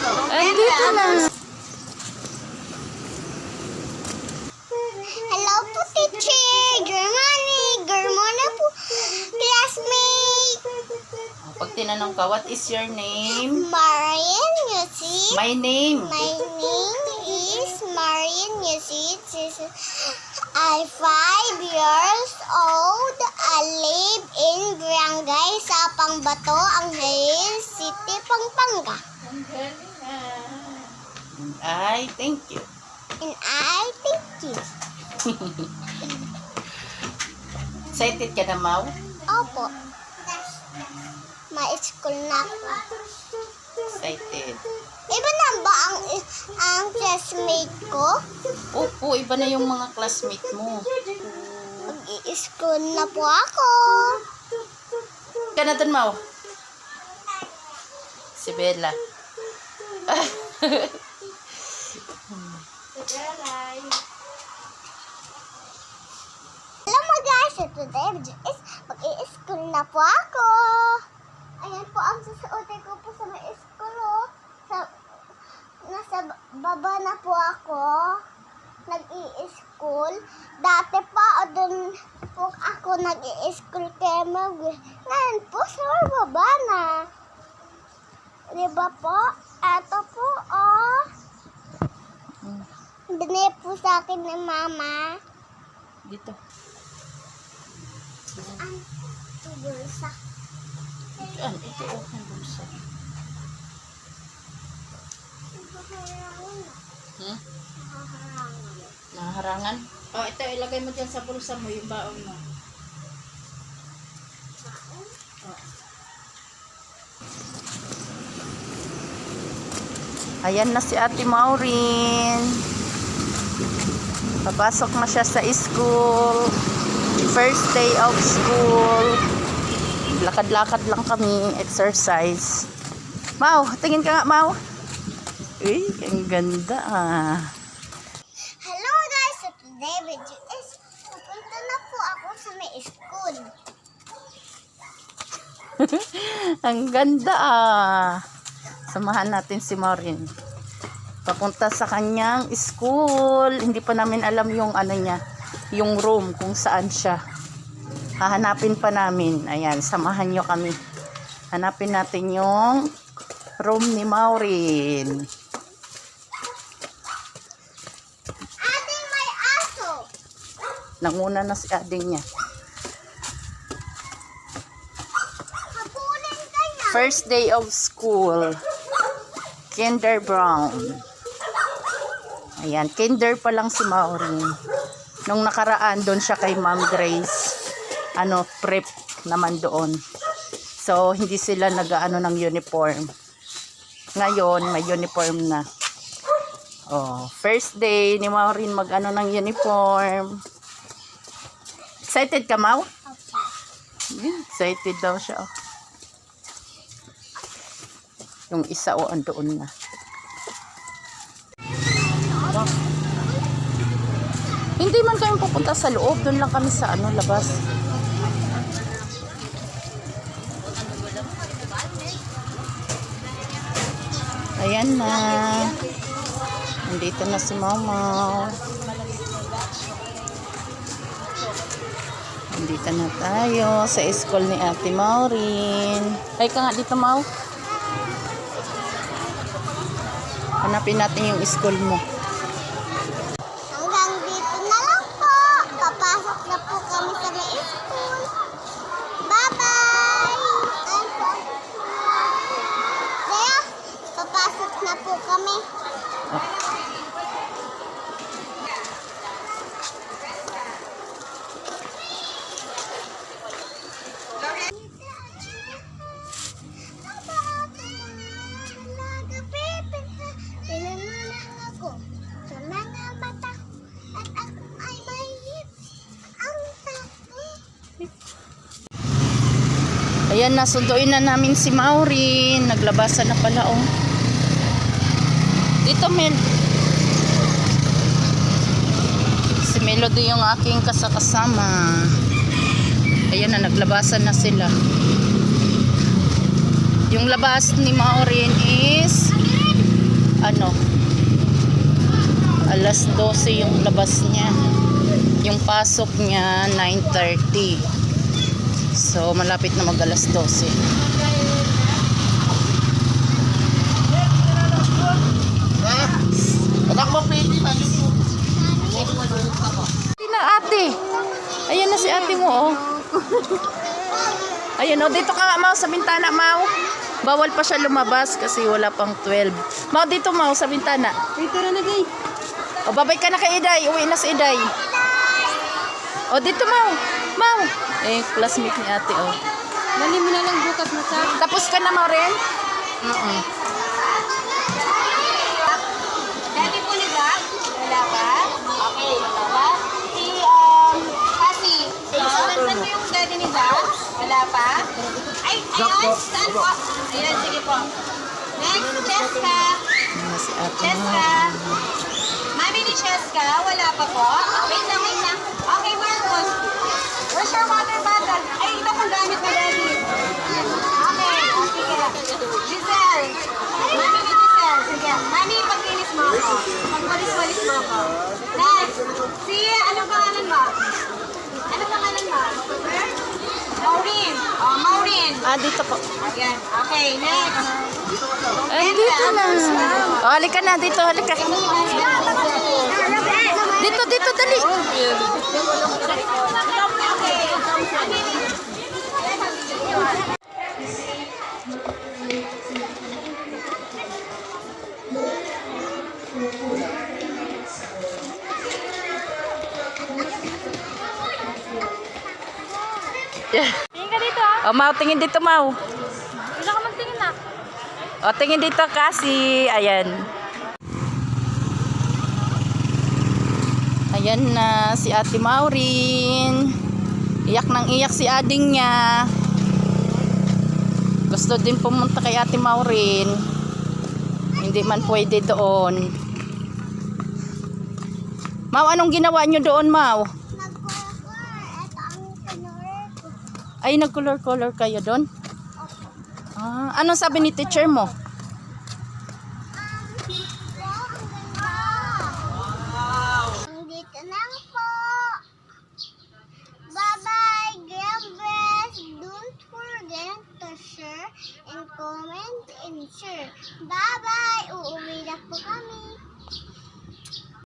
Andito na. Hello po, teacher. Good morning. Good morning po, classmate. Pag tinanong ka, what is your name? Marian Yusi. My name. My name is Marian Yusi. I'm 5 years old. I live in Barangay Sapang Bato, Angeles City, Pampanga. I thank you. And I thank you. Excited ka na, Mau? Opo. May school na ako. Excited. Iba na ba ang classmate ko? Opo, iba na yung mga classmate mo. Mag-i-school na po ako. Ka na dun, Mau? Si Bella. Hello mga guys, so today is mag-i-school na po ako. Ayan po ang susuotin ko po sa may school. Oh. Nasa baba na po ako. Nag-i-school. Dati pa doon po ako nag-i-school kaya ngayon po sa baba na. Diba po? Eto po, oh. Binigay po sa akin ni Mama. Dito. Ang bulsa. Diyan, ito oh, ang bulsa. Hmm? Naharangan? Oh, ito, ilagay mo dyan sa bulsa mo, yung baon mo. Oh. Ayan na si Ate Maureen. Papasok na siya sa school. First day of school. Lakad-lakad lang kami, exercise. Mau, tingin ka nga, Mau. Uy, ang ganda ah. Hello guys, so today video is pupunta na po ako sa may school. Ang ganda ah. Samahan natin si Maureen. Papunta sa kanyang school. Hindi pa namin alam yung ano niya, yung room kung saan siya. Hahanapin pa namin. Ayan, samahan nyo kami. Hanapin natin yung room ni Maureen. Ading may aso. Nanguna na si ading niya. Habulin ka niya. First day of school. Kinder Brown. Ayan, kinder pa lang si Maureen. Nung nakaraan, doon siya kay Ma'am Grace. Prep naman doon. So, hindi sila nag-ano ng uniform. Ngayon, may uniform na. Oh, first day ni Maureen mag-ano ng uniform. Excited ka, Mau? Excited daw siya. Oh. Yung isa o andoon na. Hindi man kami pupunta sa loob. Doon lang kami sa labas. Ayan na. Nandito na si Mama. Nandito na tayo sa school ni Ate Maureen. Ay ka nga dito, Mau. Hanapin natin yung school mo. Hanggang dito na lang po. Papasok na po kami sa may school. Bye-bye! Kaya, papasok na po kami. Ayan, nasunduin na namin si Maureen. Naglabasan na pala, oh. Dito, Mel. Si Melody yung aking kasama. Ayan na, naglabasan na sila. Yung labas ni Maureen is alas 12 yung labas niya. Yung pasok niya 9:30. So malapit na mag alas 12. Na ate. Ayan na si ate mo, oh. Ayan, oh. Dito ka nga, Mau, sa bintana, Mau. Bawal pa siya lumabas kasi wala pang 12. Mau, dito, Mau, sa bintana. Dito na nagay. O, babay ka na kay Iday. Uwi na si Iday. O, dito, Mau. Mau. Eh, classmate ni ate, oh. Dali mo na lang bukas na sa. Tapos ka na, Mau, rin? Dati po ni Zach? Wala pa? Okay, wala pa? Si, Kasi. Saan po yung daddy ni Zach? Wala pa? Ay, ayun. Saan po? Ayun, sige po. Next, Cheska. Ayan na si ate, Cheska. Mau. Mami ni Cheska, wala pa po? Wait lang, wait lang. Okay, Marcos. Where's your water bottle? Ay, iba kong gamit na daddy. Okay, sige. Giselle. Mami ni Giselle. Sige. Mami, paglinis mo ako. Pagwalis-walis mo ako. Next. Si, anong pangalan mo? Anong pangalan mo? Maureen. Oh, Maureen. Ah, dito po. Ayan. Okay, next. Ay, dito na. O, halika na. Dito, halika. Dito, dito, dali. Tingin ka dito ah. O, Mau, tingin dito, Mau. Wala ka magtingin na. O, tingin dito kasi. Ayan. Ayan na si Ate Maureen. Iyak nang iyak si ading niya. Gusto din pumunta kay Ate Maureen. Hindi man pwede doon. Mau, anong ginawa nyo doon, Mau? Nagkulor. Ito ang color ko. Ay, nag-color-color kayo doon? Ah, anong sabi ni teacher mo?